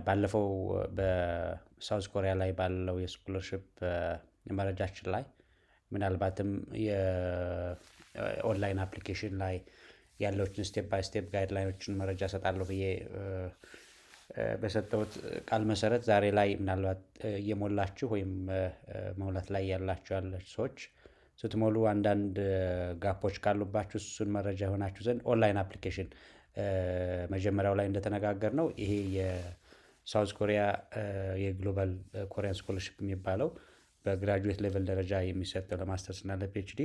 ባለፈው በሳውዝ ኮሪያ ላይ ባለው የስኮለርሺፕ መረጃችን ላይ ምናልባትም የኦንላይን አፕሊኬሽን ላይ ያለዎችን ስቴፕ ባይ ስቴፕ ጋይድላይኖችን መረጃ እሰጣለሁ ብዬ በሰጠሁት ቃል መሰረት ዛሬ ላይ ምናልባት እየሞላችሁ ወይም መሙላት ላይ ያላችሁ ሰዎች ስትሞሉ አንዳንድ ጋፖች ካሉባችሁ እሱን መረጃ ይሆናችሁ ዘንድ ኦንላይን አፕሊኬሽን መጀመሪያው ላይ እንደተነጋገርነው ይሄ የሳውዝ ኮሪያ የግሎባል ኮሪያን ስኮለርሺፕ የሚባለው በግራጁዌት ሌቨል ደረጃ የሚሰጠው ለማስተርስ እና ለፒኤችዲ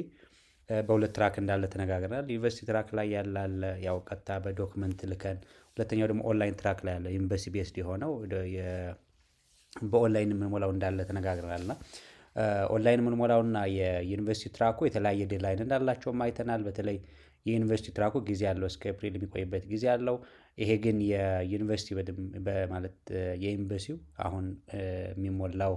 በሁለት ትራክ እንዳለ ተነጋግረናል። ዩኒቨርሲቲ ትራክ ላይ ያለ ያው ቀጥታ በዶክመንት ልከን፣ ሁለተኛው ደግሞ ኦንላይን ትራክ ላይ ያለ ዩኒቨርሲቲ ቤስድ የሆነው በኦንላይን የምንሞላው እንዳለ ተነጋግረናልና ኦንላይን የምንሞላውና የዩኒቨርሲቲ ትራኩ የተለያየ ዴድላይን እንዳላቸውም አይተናል። በተለይ የዩኒቨርሲቲ ትራኩ ጊዜ ያለው እስከ ኤፕሪል የሚቆይበት ጊዜ ያለው። ይሄ ግን የዩኒቨርሲቲ በማለት የኤምባሲው አሁን የሚሞላው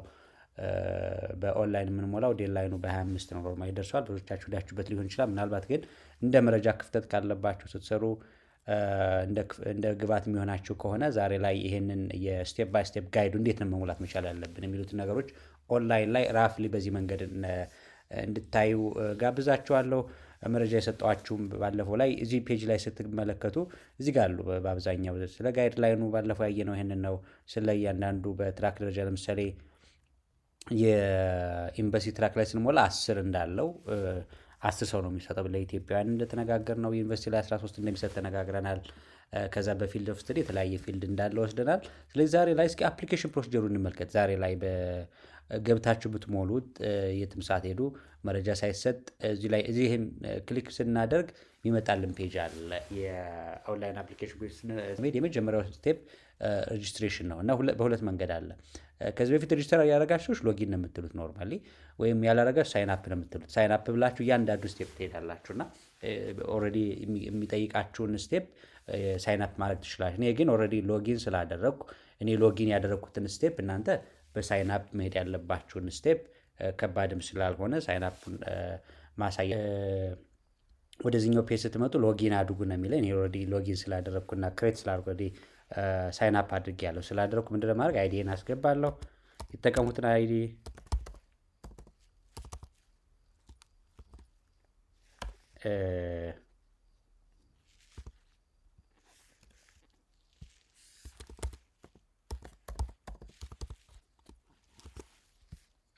በኦንላይን የምንሞላው ዴድላይኑ በ25 ነው ኖርማሊ ደርሷል። ብዙዎቻችሁ ዳችሁበት ሊሆን ይችላል። ምናልባት ግን እንደ መረጃ ክፍተት ካለባችሁ ስትሰሩ እንደ ግብዓት የሚሆናችሁ ከሆነ ዛሬ ላይ ይሄንን የስቴፕ ባይ ስቴፕ ጋይዱ እንዴት ነው መሙላት መቻል ያለብን የሚሉትን ነገሮች ኦንላይን ላይ ራፍሊ በዚህ መንገድ እንድታዩ ጋብዛችኋለሁ። መረጃ የሰጠኋችሁም ባለፈው ላይ እዚህ ፔጅ ላይ ስትመለከቱ እዚህ ጋር አሉ። በአብዛኛው ስለ ጋይድ ላይኑ ባለፈው ያየነው ይሄንን ነው። ስለ እያንዳንዱ በትራክ ደረጃ ለምሳሌ የኤምባሲ ትራክ ላይ ስንሞላ 10 እንዳለው 10 ሰው ነው የሚሰጠው። ለኢትዮጵያውያን እንደተነጋገር ነው ዩኒቨርሲቲ ላይ 13 እንደሚሰጥ ተነጋግረናል። ከዛ በፊልድ ኦፍ ስተዲ የተለያየ ፊልድ እንዳለ ወስደናል። ስለዚህ ዛሬ ላይ እስኪ አፕሊኬሽን ፕሮሲጀሩን እንመልከት። ዛሬ ላይ ገብታችሁ ብትሞሉት የትም ሳትሄዱ መረጃ ሳይሰጥ እዚህም ክሊክ ስናደርግ የሚመጣልን ፔጅ አለ። የኦንላይን አፕሊኬሽን የመጀመሪያው ስቴፕ ሬጅስትሬሽን ነው እና በሁለት መንገድ አለ። ከዚህ በፊት ሬጅስተር ያደረጋችሁ ሎጊን ነው የምትሉት ኖርማሊ፣ ወይም ያላረጋችሁ ሳይን አፕ ነው የምትሉት። ሳይን አፕ ብላችሁ እያንዳንዱ ስቴፕ ትሄዳላችሁና ኦልሬዲ የሚጠይቃችሁን ስቴፕ ሳይን አፕ ማድረግ ትችላላችሁ። እኔ ግን ኦልሬዲ ሎጊን ስላደረግኩ እኔ ሎጊን ያደረግኩትን ስቴፕ እናንተ በሳይን አፕ መሄድ ያለባችሁን ስቴፕ ከባድም ስላልሆነ ሳይን አፕን ማሳያ ወደዚህኛው ፔጅ ስትመጡ ሎጊን አድርጉ ነው የሚለኝ። እኔ ኦልሬዲ ሎጊን ስላደረግኩና ክሬት ስላደረግኩ ኦልሬዲ ሳይን አፕ አድርጌያለሁ። ስላደረግኩ ምንድነው ማድረግ አይዲን አስገባለሁ። የተጠቀሙትን አይዲ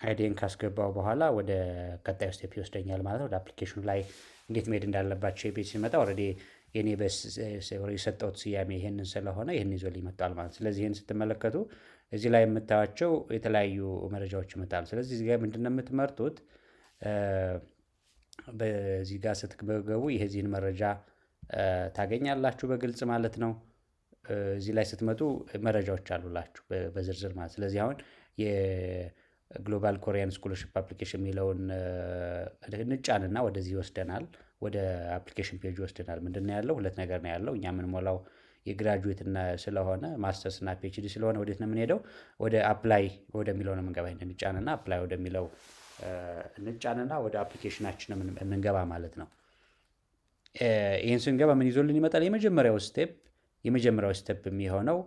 አይዲን ካስገባው በኋላ ወደ ቀጣዩ ስቴፕ ይወስደኛል ማለት ነው። ወደ አፕሊኬሽኑ ላይ እንዴት መሄድ እንዳለባቸው የፔጅ ሲመጣ ኦልሬዲ የኔ የሰጠሁት ስያሜ ይሄንን ስለሆነ ይሄን ይዞልኝ መጥቷል ማለት። ስለዚህ ይሄን ስትመለከቱ እዚህ ላይ የምታዩቸው የተለያዩ መረጃዎች ይመጣሉ። ስለዚህ እዚህ ጋር ምንድነው የምትመርጡት? በዚህ ጋር ስትገቡ የዚህን መረጃ ታገኛላችሁ በግልጽ ማለት ነው። እዚህ ላይ ስትመጡ መረጃዎች አሉላችሁ በዝርዝር ማለት። ስለዚህ አሁን የግሎባል ኮሪያን ስኮለርሺፕ አፕሊኬሽን የሚለውን እንጫንና ወደዚህ ይወስደናል። ወደ አፕሊኬሽን ፔጅ ይወስደናል። ምንድነው ያለው? ሁለት ነገር ነው ያለው። እኛ የምንሞላው የግራጁዌት እና ስለሆነ ማስተርስ እና ፒኤችዲ ስለሆነ ወዴት ነው የምንሄደው? ወደ አፕላይ ወደሚለው ነው የምንገባ። እንጫንና አፕላይ ወደሚለው እንጫንና ወደ አፕሊኬሽናችን የምንገባ ማለት ነው። ይህን ስንገባ ምን ይዞልን ይመጣል? የመጀመሪያው ስቴፕ የሚሆነው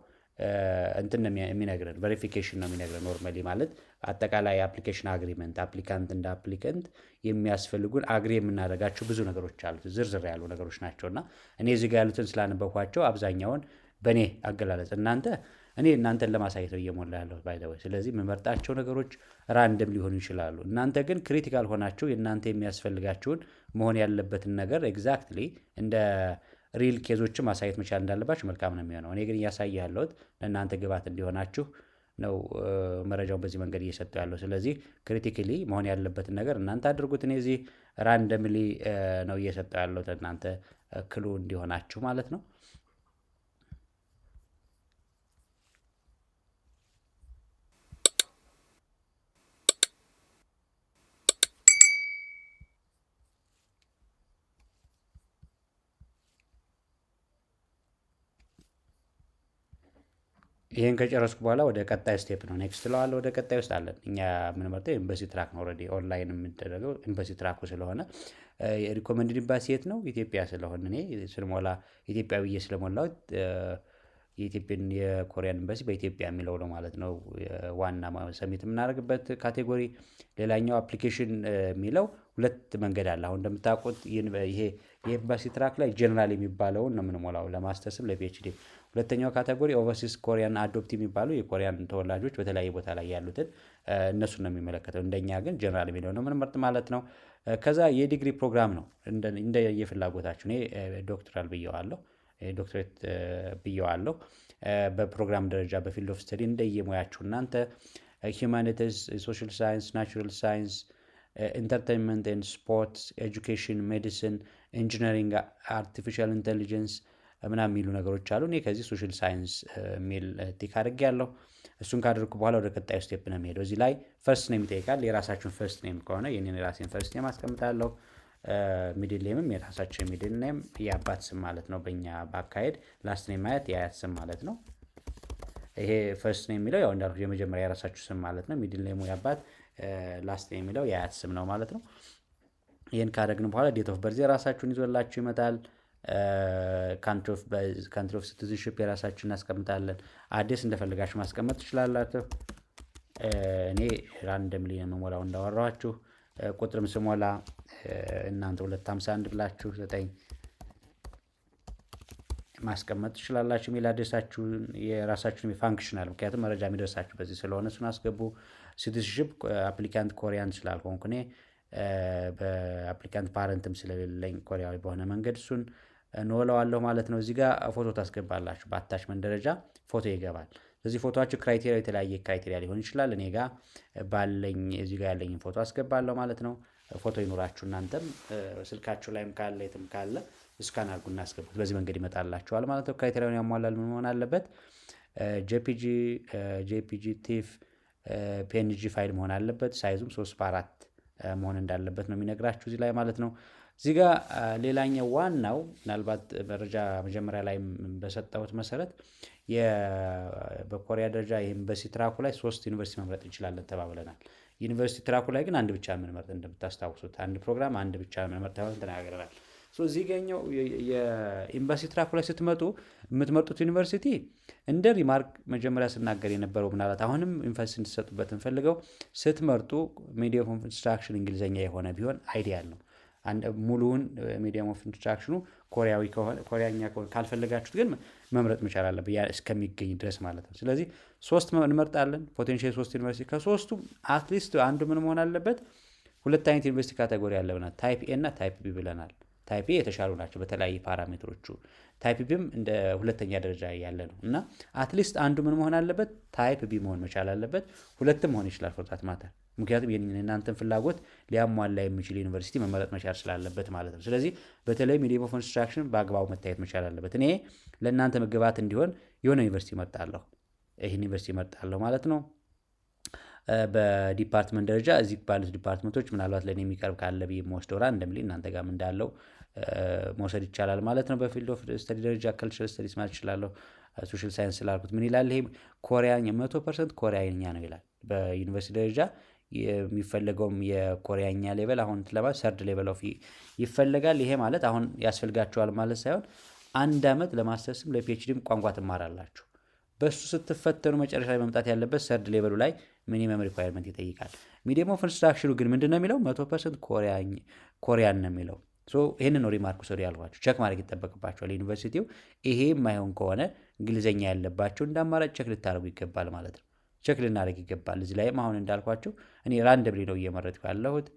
እንትን የሚነግረን ቬሪፊኬሽን ነው የሚነግረን። ኖርማሊ ማለት አጠቃላይ አፕሊኬሽን አግሪመንት አፕሊካንት እንደ አፕሊካንት የሚያስፈልጉን አግሪ የምናደርጋቸው ብዙ ነገሮች አሉት። ዝርዝር ያሉ ነገሮች ናቸውና እኔ እዚህ ጋር ያሉትን ስላነበብኳቸው አብዛኛውን በእኔ አገላለጽ እኔ እናንተን ለማሳየት ነው እየሞላ ያለሁት ባይ ዘ ወይ። ስለዚህ የምመርጣቸው ነገሮች ራንደም ሊሆኑ ይችላሉ። እናንተ ግን ክሪቲካል ሆናችሁ የእናንተ የሚያስፈልጋችሁን መሆን ያለበትን ነገር ኤግዛክትሊ እንደ ሪል ኬዞችን ማሳየት መቻል እንዳለባችሁ መልካም ነው የሚሆነው። እኔ ግን እያሳየ ያለሁት ለእናንተ ግብዓት እንዲሆናችሁ ነው መረጃውን በዚህ መንገድ እየሰጠው ያለው። ስለዚህ ክሪቲካሊ መሆን ያለበትን ነገር እናንተ አድርጉት። እኔ እዚህ ራንደምሊ ነው እየሰጠው ያለሁት እናንተ ክሉ እንዲሆናችሁ ማለት ነው። ይሄን ከጨረስኩ በኋላ ወደ ቀጣይ ስቴፕ ነው ኔክስት ለዋለ ወደ ቀጣይ ውስጥ አለን። እኛ የምንመርጠው ኤምባሲ ትራክ ነው። ኦልሬዲ ኦንላይን የምንደረገው ኤምባሲ ትራኩ ስለሆነ ሪኮመንድድ ኤምባሲ የት ነው? ኢትዮጵያ ስለሆነ እኔ ስንሞላ ኢትዮጵያ ብዬ ስለሞላሁት የኢትዮጵያን የኮሪያን ኤምባሲ በኢትዮጵያ የሚለው ነው ማለት ነው ዋና ሰሚት የምናደርግበት ካቴጎሪ። ሌላኛው አፕሊኬሽን የሚለው ሁለት መንገድ አለ። አሁን እንደምታውቁት ይሄ የኤምባሲ ትራክ ላይ ጀነራል የሚባለውን ነው የምንሞላው ለማስተርስም ለፒኤችዲ። ሁለተኛው ካቴጎሪ ኦቨርሲስ ኮሪያን አዶፕት የሚባለው የኮሪያን ተወላጆች በተለያየ ቦታ ላይ ያሉትን እነሱን ነው የሚመለከተው። እንደኛ ግን ጀነራል የሚለው ነው የምንመርጥ ማለት ነው። ከዛ የዲግሪ ፕሮግራም ነው እንደ የፍላጎታችሁ። እኔ ዶክተራል ብየዋለሁ፣ ዶክትሬት ብየዋለሁ። በፕሮግራም ደረጃ በፊልድ ኦፍ ስተዲ እንደየሙያችሁ እናንተ ሂውማኒቲስ፣ ሶሻል ሳይንስ፣ ናቹራል ሳይንስ፣ ኢንተርቴንመንት ኤንድ ስፖርትስ፣ ኤጁኬሽን፣ ሜዲሲን፣ ኢንጂነሪንግ፣ አርቲፊሻል ኢንቴሊጀንስ ምናምን የሚሉ ነገሮች አሉ። እኔ ከዚህ ሶሻል ሳይንስ የሚል ቲክ አድርጌያለሁ። እሱን ካደረኩ በኋላ ወደ ቀጣዩ ስቴፕ ነው የሚሄደው። እዚህ ላይ ፈርስት ኔም ይጠይቃል። የራሳችሁን ፈርስት ኔም ከሆነ የኔን የራሴን ፈርስት ኔም አስቀምጣለሁ። ሚድል ኔምም የራሳችን ሚድል ኔም የአባት ስም ማለት ነው በእኛ በአካሄድ። ላስት ኔም ማለት የአያት ስም ማለት ነው። ይሄ ፈርስት ኔም የሚለው ያው እንዳልኩ የመጀመሪያ የራሳችሁ ስም ማለት ነው። ሚድል ኔሙ የአባት፣ ላስት ኔም የሚለው የአያት ስም ነው ማለት ነው። ይህን ካደረግን በኋላ ዴት ኦፍ በርዝ የራሳችሁን ይዞላችሁ ይመጣል። ካንትሪ ኦፍ ሲቲዝንሽፕ የራሳችሁን እናስቀምጣለን። አዲስ እንደፈልጋችሁ ማስቀመጥ ትችላላችሁ። እኔ ራንደምሊ የምሞላው እንዳወራኋችሁ። ቁጥርም ስሞላ እናንተ 251 ብላችሁ 9 ማስቀመጥ ትችላላችሁ። ኢሜል አድሬሳችሁን የራሳችሁን ፋንክሽናል፣ ምክንያቱም መረጃ የሚደርሳችሁ በዚህ ስለሆነ እሱን አስገቡ። ሲቲዝንሽፕ አፕሊካንት ኮሪያን ስላልሆንኩ እኔ በአፕሊካንት ፓረንትም ስለሌለኝ ኮሪያዊ በሆነ መንገድ እሱን እንወለዋለሁ ማለት ነው። እዚህ ጋር ፎቶ ታስገባላችሁ። በአታችመንት ደረጃ ፎቶ ይገባል። ስለዚህ ፎቶችሁ ክራይቴሪያ የተለያየ ክራይቴሪያ ሊሆን ይችላል። እኔ ጋር ባለኝ እዚህ ጋር ያለኝን ፎቶ አስገባለሁ ማለት ነው። ፎቶ ይኖራችሁ እናንተም ስልካችሁ ላይም ካለ የትም ካለ እስካን አድርጉ እናስገቡት። በዚህ መንገድ ይመጣላችኋል ማለት ነው። ክራይቴሪያውን ያሟላል። ምን መሆን አለበት? ጄፒጂ፣ ቲፍ፣ ፒኤንጂ ፋይል መሆን አለበት። ሳይዙም 3:4 መሆን እንዳለበት ነው የሚነግራችሁ እዚህ ላይ ማለት ነው። እዚህ ጋር ሌላኛው ዋናው ምናልባት መረጃ መጀመሪያ ላይ በሰጠሁት መሰረት በኮሪያ ደረጃ የኤምባሲ ትራኩ ላይ 3 ዩኒቨርሲቲ መምረጥ እንችላለን ተባብለናል። ዩኒቨርሲቲ ትራኩ ላይ ግን አንድ ብቻ የምንመርጥ እንደምታስታውሱት፣ አንድ ፕሮግራም አንድ ብቻ የምንመርጥ ተነጋግረናል። እዚህ ጋኛው የኤምባሲ ትራኩ ላይ ስትመጡ የምትመርጡት ዩኒቨርሲቲ እንደ ሪማርክ መጀመሪያ ስናገር የነበረው ምናልባት አሁንም ኢንፈስ እንድትሰጡበት እንፈልገው ስትመርጡ ሚዲየም ኦፍ ኢንስትራክሽን እንግሊዝኛ የሆነ ቢሆን አይዲያል ነው። ሙሉውን ሚዲየም ኦፍ ኢንስትራክሽኑ ኮሪያዊ ከሆነ ኮሪያኛ ከሆነ ካልፈለጋችሁት ግን መምረጥ መቻል አለበት እስከሚገኝ ድረስ ማለት ነው። ስለዚህ 3 እንመርጣለን። ፖቴንሻል 3 ዩኒቨርሲቲ ከ3ቱ አትሊስት አንዱ ምን መሆን አለበት? 2 አይነት ዩኒቨርሲቲ ካቴጎሪ ያለብናል። ታይፕ ኤ እና ታይፕ ቢ ብለናል። ታይፕ ኤ የተሻሉ ናቸው በተለያዩ ፓራሜትሮቹ። ታይፕ ቢም እንደ ሁለተኛ ደረጃ ያለ ነው እና አትሊስት አንዱ ምን መሆን አለበት? ታይፕ ቢ መሆን መቻል አለበት። 2ም መሆን ይችላል ፎርዛት ማተር፣ ምክንያቱም የእናንተን ፍላጎት ሊያሟላ የሚችል ዩኒቨርሲቲ መመረጥ መቻል ስላለበት ማለት ነው። ስለዚህ በተለይ ሚዲየም ኦፍ ኢንስትራክሽን በአግባቡ መታየት መቻል አለበት። እኔ ለእናንተ መግባት እንዲሆን የሆነ ዩኒቨርሲቲ መርጣለሁ፣ ይህን ዩኒቨርሲቲ መርጣለሁ ማለት ነው። በዲፓርትመንት ደረጃ እዚህ ባሉት ዲፓርትመንቶች ምናልባት ለእኔ የሚቀርብ ካለ ብዬ የምወስደው ራንደምሊ እናንተ ጋርም እንዳለው መውሰድ ይቻላል ማለት ነው። በፊልድ ኦፍ ስተዲ ደረጃ ካልቸራል ስተዲስ ማለት ይችላለሁ። ሶሻል ሳይንስ ስላልኩት ምን ይላል? ይሄ ኮሪያኛ 100% ኮሪያኛ ነው ይላል። በዩኒቨርሲቲ ደረጃ የሚፈለገውም የኮሪያኛ ሌቨል አሁን ለማለት ሰርድ ሌቨል ኦፍ ይፈለጋል። ይሄ ማለት አሁን ያስፈልጋቸዋል ማለት ሳይሆን 1 ዓመት ለማስተርስም ለፒኤችዲም ቋንቋ ትማራላችሁ። በሱ ስትፈተኑ መጨረሻ ላይ መምጣት ያለበት ሰርድ ሌቨሉ ላይ ሚኒመም ሪኳየርመንት ይጠይቃል። ሚዲየም ኦፍ ኢንስትራክሽኑ ግን ምንድን ነው የሚለው? 100% ኮሪያን ነው የሚለው። ይህንን ነው ሪማርክ ሰሪ ያልኳቸው። ቸክ ማድረግ ይጠበቅባቸዋል ዩኒቨርሲቲው። ይሄ የማይሆን ከሆነ እንግሊዝኛ ያለባቸው እንደ አማራጭ ቸክ ልታደርጉ ይገባል ማለት ነው። ቸክ ልናደርግ ይገባል። እዚህ ላይም አሁን እንዳልኳቸው እኔ ራንደምሊ ነው እየመረጥኩ ያለሁት።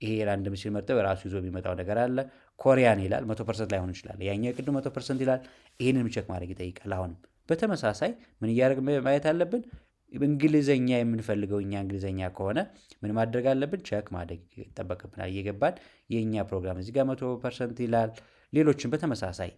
ይሄ ራንደም ሲመርጠው የራሱ ይዞ የሚመጣው ነገር አለ። ኮሪያን ይላል 100% ላይሆን ይችላል። ያኛው የቅዱ 100% ይላል። ይህንን ቸክ ማድረግ ይጠይቃል። አሁንም በተመሳሳይ ምን እያደረግ ማየት አለብን? እንግሊዝኛ የምንፈልገው እኛ እንግሊዝኛ ከሆነ ምን ማድረግ አለብን? ቸክ ማድረግ ይጠበቅብናል። እየገባን የእኛ ፕሮግራም እዚህ ጋር 100% ይላል። ሌሎችን በተመሳሳይ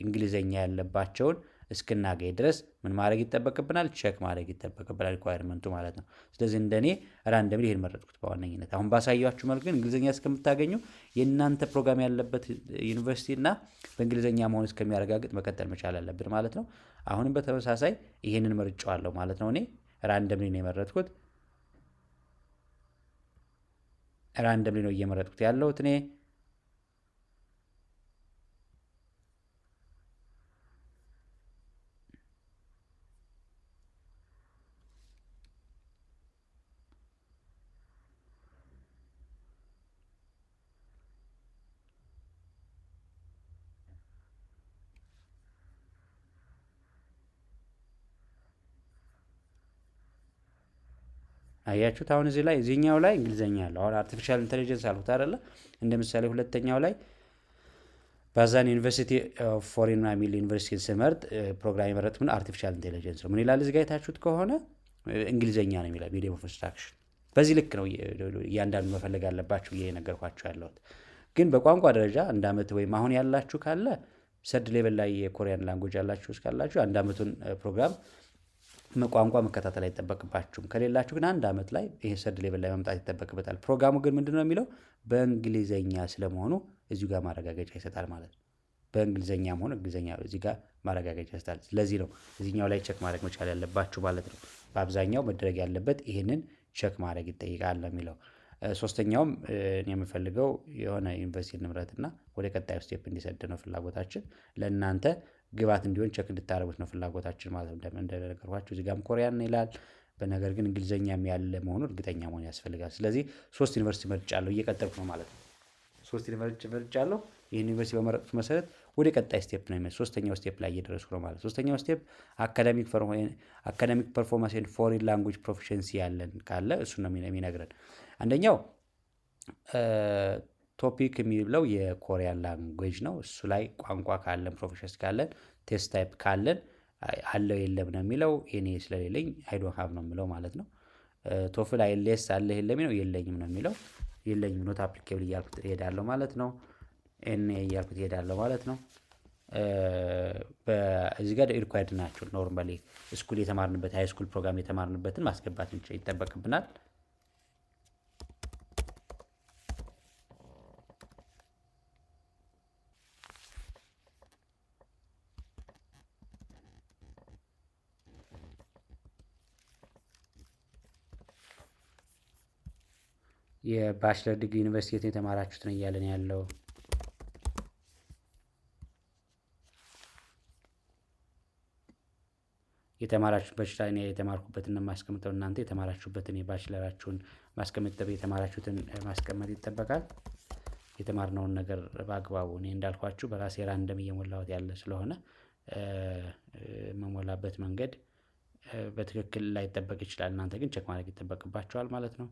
እንግሊዝኛ ያለባቸውን እስክናገኝ ድረስ ምን ማድረግ ይጠበቅብናል? ቸክ ማድረግ ይጠበቅብናል፣ ሪኳየርመንቱ ማለት ነው። ስለዚህ እንደኔ ራንደምሊ ይሄን መረጥኩት በዋነኝነት። አሁን ባሳያችሁ መልክ ግን እንግሊዝኛ እስከምታገኙ የእናንተ ፕሮግራም ያለበት ዩኒቨርሲቲ እና በእንግሊዝኛ መሆን እስከሚያረጋግጥ መቀጠል መቻል አለብን ማለት ነው። አሁንም በተመሳሳይ ይሄንን መርጫዋለሁ ማለት ነው። እኔ ራንደምሊ ነው የመረጥኩት። ራንደምሊ ነው እየመረጥኩት ያለሁት እኔ። አያችሁት? አሁን እዚህ ላይ እዚህኛው ላይ እንግሊዘኛ አለው። አሁን አርቲፊሻል ኢንተለጀንስ አልኩት አይደለ? እንደ ምሳሌ ሁለተኛው ላይ ባዛን ዩኒቨርሲቲ ኦፍ ፎሬን ሚል ዩኒቨርሲቲ ስመርጥ ፕሮግራም የመረጥ ምን አርቲፊሻል ኢንቴሊጀንስ ነው። ምን ይላል እዚህ ጋር የታችሁት ከሆነ እንግሊዘኛ ነው የሚለው ሚዲየም ኦፍ ኢንስትራክሽን። በዚህ ልክ ነው እያንዳንዱ መፈለግ አለባችሁ ብዬ የነገርኳችሁ ያለሁት። ግን በቋንቋ ደረጃ አንድ አመት ወይም አሁን ያላችሁ ካለ ሰርድ ሌቨል ላይ የኮሪያን ላንጉጅ ያላችሁ እስካላችሁ አንድ አመቱን ፕሮግራም ቋንቋ መከታተል አይጠበቅባችሁም። ከሌላችሁ ግን አንድ አመት ላይ ይሄ ሰርድ ሌቨል ላይ መምጣት ይጠበቅበታል። ፕሮግራሙ ግን ምንድነው የሚለው በእንግሊዘኛ ስለመሆኑ እዚሁ ጋር ማረጋገጫ ይሰጣል ማለት ነው። በእንግሊዘኛ መሆኑ እንግሊዘኛ እዚህ ጋር ማረጋገጫ ይሰጣል። ስለዚህ ነው እዚህኛው ላይ ቸክ ማድረግ መቻል ያለባችሁ ማለት ነው። በአብዛኛው መደረግ ያለበት ይሄንን ቸክ ማድረግ ይጠይቃል ነው የሚለው። ሶስተኛውም እኔ የምፈልገው የሆነ ዩኒቨርሲቲ ንብረትና ወደ ቀጣዩ ስቴፕ እንዲሰድ ነው ፍላጎታችን። ለእናንተ ግባት እንዲሆን ቸክ እንድታደርጉት ነው ፍላጎታችን ማለት ነው። እንደነገርኳችሁ እዚህ ጋርም ኮሪያን ይላል። በነገር ግን እንግሊዘኛም ያለ መሆኑን እርግጠኛ መሆን ያስፈልጋል። ስለዚህ 3 ዩኒቨርሲቲ መርጫለሁ፣ እየቀጠልኩ ነው ማለት ነው። 3 ዩኒቨርሲቲ መርጫለሁ። ይህን ዩኒቨርሲቲ በመረጥኩት መሰረት ወደ ቀጣይ ስቴፕ ነው የሚመጣው። ሶስተኛው ስቴፕ ላይ እየደረስኩ ነው ማለት። ሶስተኛው ስቴፕ አካዳሚክ ፐርፎርማንስ ኤንድ ፎሪን ላንጉጅ ፕሮፊሸንሲ ያለን ካለ እሱ ነው የሚነግረን። አንደኛው ቶፒክ የሚብለው የኮሪያን ላንጉጅ ነው። እሱ ላይ ቋንቋ ካለን ፕሮፊሸንሲ ካለን ቴስት ታይፕ ካለን አለው የለም ነው የሚለው። እኔ ስለሌለኝ አይ ዶንት ሃቭ ነው የሚለው ማለት ነው። ቶፍል አይኤልቲኤስ አለ የለም ነው የለኝም ነው የሚለው። የለኝም ኖት አፕሊኬብል እያልኩት እሄዳለሁ ማለት ነው። ኤን እያልኩት እሄዳለሁ ማለት ነው። በዚህ ጋር ሪኳየርድ ናቸው። ኖርማሊ ስኩል የተማርንበት ሃይ ስኩል ፕሮግራም የተማርንበትን ማስገባት ይጠበቅብናል። የባችለር ዲግሪ ዩኒቨርሲቲ የተማራችሁት ነው እያለን ያለው። የተማራችሁበት ላይ ነው የተማርኩበትን ነው የማስቀምጠው። እናንተ የተማራችሁበትን የባችለራችሁን ማስቀመጥ የተማራችሁትን ማስቀመጥ ይጠበቃል። የተማርነውን ነገር በአግባቡ እኔ እንዳልኳችሁ በራሴ ራንደም እየሞላሁት ያለ ስለሆነ መሞላበት መንገድ በትክክል ላይጠበቅ ይችላል። እናንተ ግን ቼክ ማድረግ ይጠበቅባችኋል ማለት ነው።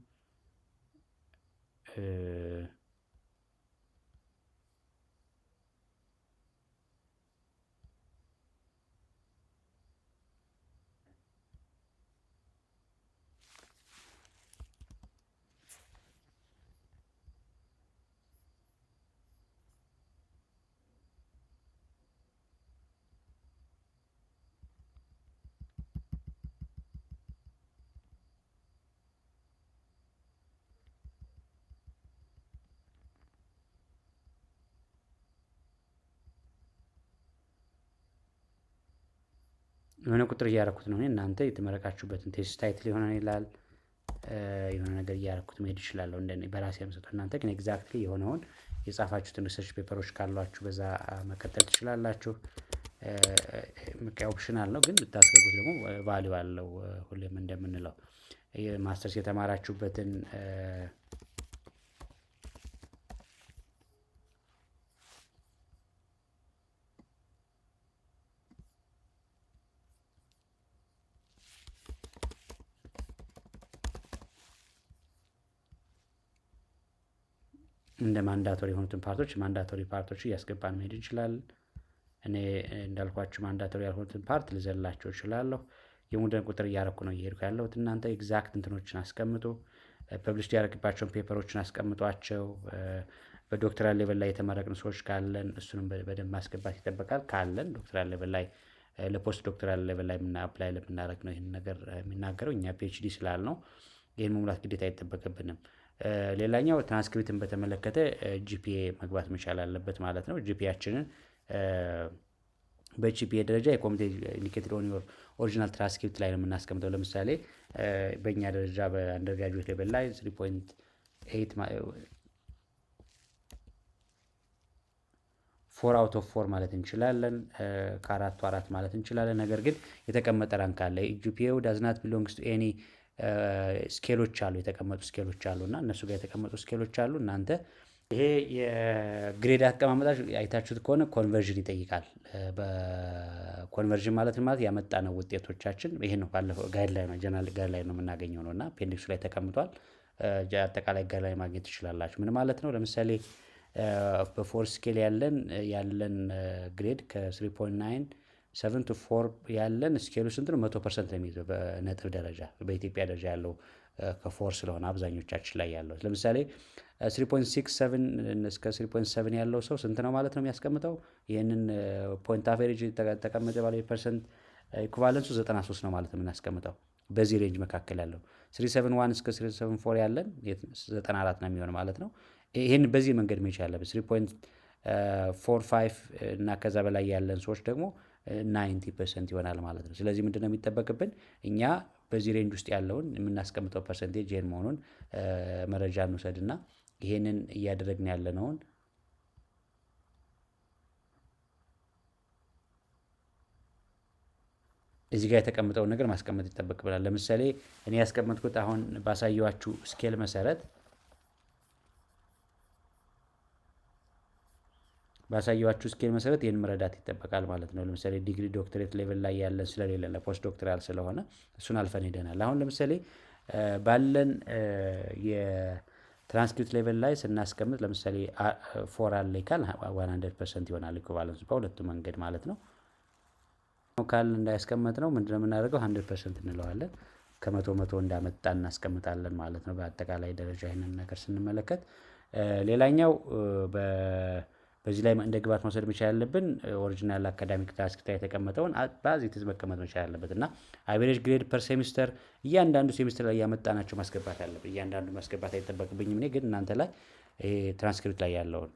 የሆነ ቁጥር እያረኩት ነው። እናንተ የተመረቃችሁበትን ቴስት ታይትል የሆነ ይላል የሆነ ነገር እያረኩት መሄድ ይችላለሁ እንደኔ በራሴ አምሰጠው። እናንተ ግን ኤግዛክትሊ የሆነውን የጻፋችሁትን ሪሰርች ፔፐሮች ካሏችሁ በዛ መከተል ትችላላችሁ። ኦፕሽናል ነው ግን ብታስገቡት ደግሞ ቫልዩ አለው። ሁሌም እንደምንለው ማስተርስ የተማራችሁበትን እንደ ማንዳቶሪ የሆኑትን ፓርቶች ማንዳቶሪ ፓርቶች እያስገባን መሄድ እንችላለን። እኔ እንዳልኳችሁ ማንዳቶሪ ያልሆኑትን ፓርት ልዘላቸው እችላለሁ። የሙድን ቁጥር እያረኩ ነው እየሄድኩ ያለሁት። እናንተ ኤግዛክት እንትኖችን አስቀምጡ። ፐብሊሽ ያደረግባቸውን ፔፐሮችን አስቀምጧቸው። በዶክተራል ሌቨል ላይ የተመረቅን ሰዎች ካለን እሱንም በደንብ ማስገባት ይጠበቃል። ካለን ዶክተራል ሌቨል ላይ ለፖስት ዶክተራል ሌቨል ላይ አፕላይ ለምናደርግ ነው ይህን ነገር የሚናገረው። እኛ ፒኤችዲ ስላልነው ይህን መሙላት ግዴታ አይጠበቅብንም። ሌላኛው ትራንስክሪፕትን በተመለከተ ጂፒኤ መግባት መቻል አለበት ማለት ነው። ጂፒኤያችንን በጂፒኤ ደረጃ የኮሚቴ ኢንዲኬትድ ኦን ዮር ኦሪጂናል ትራንስክሪፕት ላይ ነው የምናስቀምጠው። ለምሳሌ በእኛ ደረጃ በአንደርግራጁዌት ሌቨል ላይ 3.8 4 አውት ኦፍ 4 ማለት እንችላለን። ከአራቱ 4 ማለት እንችላለን። ነገር ግን የተቀመጠ ራንክ አለ። ጂፒኤው ዳዝ ናት ቢሎንግስ ቱ ኤኒ ስኬሎች አሉ፣ የተቀመጡ ስኬሎች አሉ እና እነሱ ጋር የተቀመጡ ስኬሎች አሉ። እናንተ ይሄ የግሬድ አቀማመጣች አይታችሁት ከሆነ ኮንቨርዥን ይጠይቃል። በኮንቨርዥን ማለት ያመጣነው ውጤቶቻችን ይሄ ነው። ባለፈው ጋይድላይን ነው ጀነራል ጋይድላይን ነው የምናገኘው ነው እና አፔንዲክሱ ላይ ተቀምጧል። አጠቃላይ ጋይድላይን ማግኘት ትችላላችሁ። ምን ማለት ነው? ለምሳሌ በፎር ስኬል ያለን ግሬድ ከ3.9 7 to 4 ያለን ስኬሉ ስንት ነው? 100% ነው የሚይዘው በነጥብ ደረጃ በኢትዮጵያ ደረጃ ያለው ከ4 ስለሆነ አብዛኞቻችን ላይ ያለው። ለምሳሌ 3.67 እስከ 3.7 ያለው ሰው ስንት ነው ማለት ነው የሚያስቀምጠው? ይህንን ፖይንት አቨሬጅ ተቀመጠ ባለው ፐርሰንት ኢኩቫለንሱ 93 ነው ማለት ነው የምናስቀምጠው በዚህ ሬንጅ መካከል ያለው። 3.71 እስከ 3.74 ያለን 94 ነው የሚሆን ማለት ነው። ይህን በዚህ መንገድ መቻል ያለብን። 3.45 እና ከዛ በላይ ያለን ሰዎች ደግሞ 90% ይሆናል ማለት ነው። ስለዚህ ምንድነው የሚጠበቅብን? እኛ በዚህ ሬንጅ ውስጥ ያለውን የምናስቀምጠው ፐርሰንቴጅ ይህን መሆኑን መረጃ እንውሰድና ይሄንን እያደረግን ያለነውን እዚህ ጋር የተቀመጠውን ነገር ማስቀመጥ ይጠበቅብናል። ለምሳሌ እኔ ያስቀመጥኩት አሁን ባሳየዋችሁ ስኬል መሰረት ይህን መረዳት ይጠበቃል ማለት ነው። ለምሳሌ ዲግሪ ዶክትሬት ሌቭል ላይ ያለን ስለሌለ ለፖስት ዶክትራል ስለሆነ እሱን አልፈን ሄደናል። አሁን ለምሳሌ ባለን የትራንስክሪፕት ሌቭል ላይ ስናስቀምጥ ለምሳሌ 4 አለ ካል 100% ይሆናል ኢኩቫለንስ በሁለቱ መንገድ ማለት ነው። ካል እንዳያስቀምጥ ነው ምንድነው የምናደርገው? 100% እንለዋለን። ከመቶ እንዳመጣ እናስቀምጣለን ማለት ነው። በአጠቃላይ ደረጃ ይሄንን ነገር ስንመለከት ሌላኛው በዚህ ላይ እንደ ግብዓት መውሰድ መቻል ያለብን ኦሪጂናል አካዳሚክ ታስክ ላይ የተቀመጠውን ባዚትዝ መቀመጥ መቻል ያለበት እና አቨሬጅ ግሬድ ፐር ሴሚስተር እያንዳንዱ ሴሚስተር ላይ ያመጣናቸው ማስገባት አለብን። እያንዳንዱ ማስገባት አይጠበቅብኝም እኔ ግን እናንተ ላይ ትራንስክሪፕት ላይ ያለውን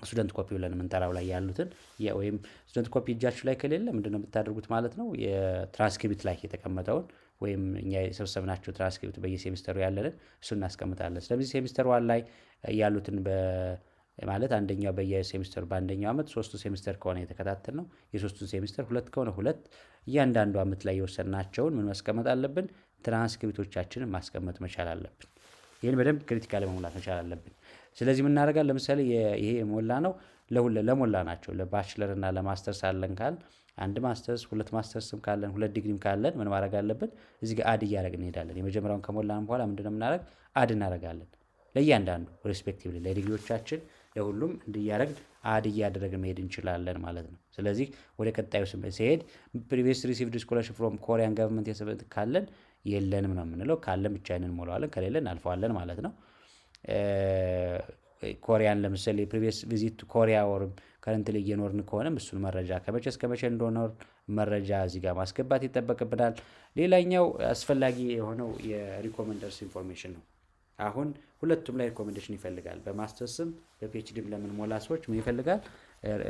ስቱደንት ኮፒ ብለን የምንጠራው ላይ ያሉትን ወይም ስቱደንት ኮፒ እጃችሁ ላይ ከሌለ ምንድነው የምታደርጉት ማለት ነው? የትራንስክሪፕት ላይ የተቀመጠውን ወይም እኛ የሰበሰብናቸው ትራንስክሪፕት በየሴሚስተሩ ያለንን እሱ እናስቀምጣለን። ስለዚህ ሴሚስተር 1 ላይ ያሉትን ማለት አንደኛው በየሴሚስተሩ በአንደኛው አመት 3 ሴሚስተር ከሆነ የተከታተል ነው የሶስቱን ሴሚስተር 2 ከሆነ 2 እያንዳንዱ አመት ላይ የወሰናቸውን ምን ማስቀመጥ አለብን? ትራንስክሪፕቶቻችንን ማስቀመጥ መቻል አለብን። ይህን በደንብ ክሪቲካሊ መሙላት መቻል አለብን። ስለዚህ ምን እናደርጋለን? ለምሳሌ ይሄ የሞላ ነው ለሞላ ናቸው ለባችለር እና ለማስተርስ አለን ካል አንድ ማስተርስ 2 ማስተርስም ካለን 2 ዲግሪም ካለን ምን ማድረግ አለብን? እዚህ ጋር አድ እያደረግን እንሄዳለን። የመጀመሪያውን ከሞላን በኋላ ምንድነው የምናደርግ? አድ እናደርጋለን ለእያንዳንዱ ሪስፔክቲቭሊ ለዲግሪዎቻችን ለሁሉም እንዲያደርግ አድ እያደረግን መሄድ እንችላለን ማለት ነው። ስለዚህ ወደ ቀጣዩ ሲሄድ ፕሪቪየስ ሪሲቭድ ስኮላርሺፕ ፍሮም ኮሪያን ገቨርንመንት የሰበት ካለን የለንም ነው የምንለው። ካለን ብቻ እንሞላዋለን፣ ከሌለን አልፈዋለን ማለት ነው። ኮሪያን ለምሳሌ ፕሪቪየስ ቪዚት ኮሪያ ወር ከረንትሊ እየኖርን ከሆነም እሱን መረጃ ከመቼ እስከ መቼ እንደሆነ መረጃ እዚህ ጋር ማስገባት ይጠበቅብናል። ሌላኛው አስፈላጊ የሆነው የሪኮመንደርስ ኢንፎርሜሽን ነው። አሁን ሁለቱም ላይ ሪኮመንዴሽን ይፈልጋል። በማስተርስም በፒኤችዲም ለምንሞላ ሰዎች ምን ይፈልጋል?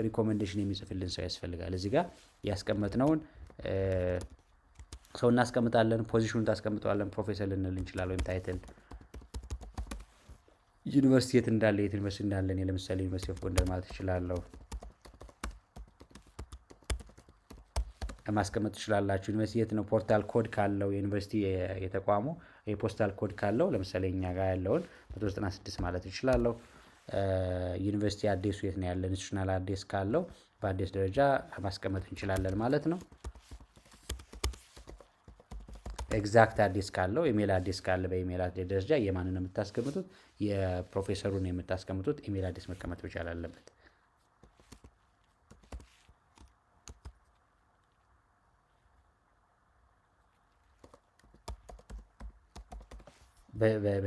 ሪኮመንዴሽን የሚጽፍልን ሰው ያስፈልጋል። እዚህ ጋር ያስቀመጥነውን ሰው እናስቀምጣለን። ፖዚሽኑን ታስቀምጠዋለን። ፕሮፌሰር ልንል እንችላለን ወይም ታይትል፣ ዩኒቨርሲቲ የት እንዳለ የት ዩኒቨርሲቲ እንዳለ እኔ ለምሳሌ ዩኒቨርሲቲ ኦፍ ጎንደር ማለት እችላለሁ ማስቀመጥ ትችላላችሁ። ዩኒቨርሲቲ የት ነው? ፖርታል ኮድ ካለው የዩኒቨርሲቲ የተቋሙ የፖስታል ኮድ ካለው ለምሳሌ እኛ ጋር ያለውን 196 ማለት እችላለሁ። ዩኒቨርሲቲ አድሬሱ የት ነው ያለን? ኢንስቲትዩሽናል አድሬስ ካለው በአድሬስ ደረጃ ማስቀመጥ እንችላለን ማለት ነው። ኤግዛክት አድሬስ ካለው ኢሜል አድሬስ ካለ በኢሜል አድሬስ ደረጃ የማንን የምታስቀምጡት? የፕሮፌሰሩን የምታስቀምጡት ኢሜል አድሬስ መቀመጥ መቻል አለበት።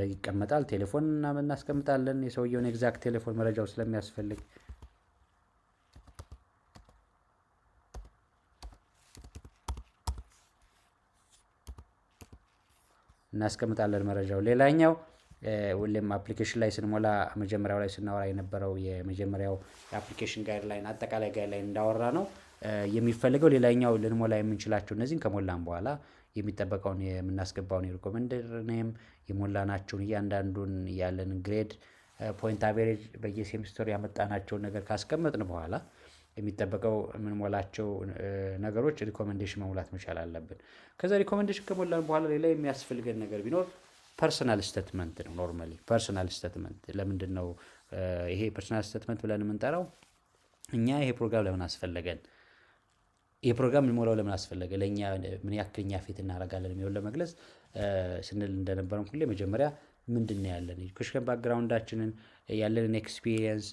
ይቀመጣል። ቴሌፎን እናስቀምጣለን። የሰውየውን ኤግዛክት ቴሌፎን መረጃው ስለሚያስፈልግ እናስቀምጣለን መረጃው። ሌላኛው ሁሌም አፕሊኬሽን ላይ ስንሞላ መጀመሪያው ላይ ስናወራ የነበረው የመጀመሪያው የአፕሊኬሽን ጋይድላይን አጠቃላይ ጋይድላይን እንዳወራ ነው የሚፈልገው። ሌላኛው ልንሞላ የምንችላቸው እነዚህን ከሞላን በኋላ የሚጠበቀውን የምናስገባውን የሪኮመንደር ኔም የሞላናቸውን እያንዳንዱን ያለን ግሬድ ፖይንት አቬሬጅ በየሴሚስተሩ ያመጣናቸውን ነገር ካስቀመጥን በኋላ የሚጠበቀው የምንሞላቸው ነገሮች ሪኮመንዴሽን መሙላት መቻል አለብን። ከዛ ሪኮመንዴሽን ከሞላን በኋላ ሌላ የሚያስፈልገን ነገር ቢኖር ፐርሰናል ስቴትመንት ነው። ኖርማሊ ፐርሰናል ስቴትመንት ለምንድን ነው ይሄ ፐርሰናል ስቴትመንት ብለን የምንጠራው እኛ ይሄ ፕሮግራም ለምን አስፈለገን፣ ይሄ ፕሮግራም ልንሞላው ለምን አስፈለገ፣ ለእኛ ምን ያክል እኛ ፊት እናደርጋለን የሚሆን ለመግለጽ ስንል እንደነበረም ሁሌ መጀመሪያ ምንድን ነው ያለን ኤጁኬሽን ባክግራውንዳችንን፣ ያለንን ኤክስፒሪየንስ፣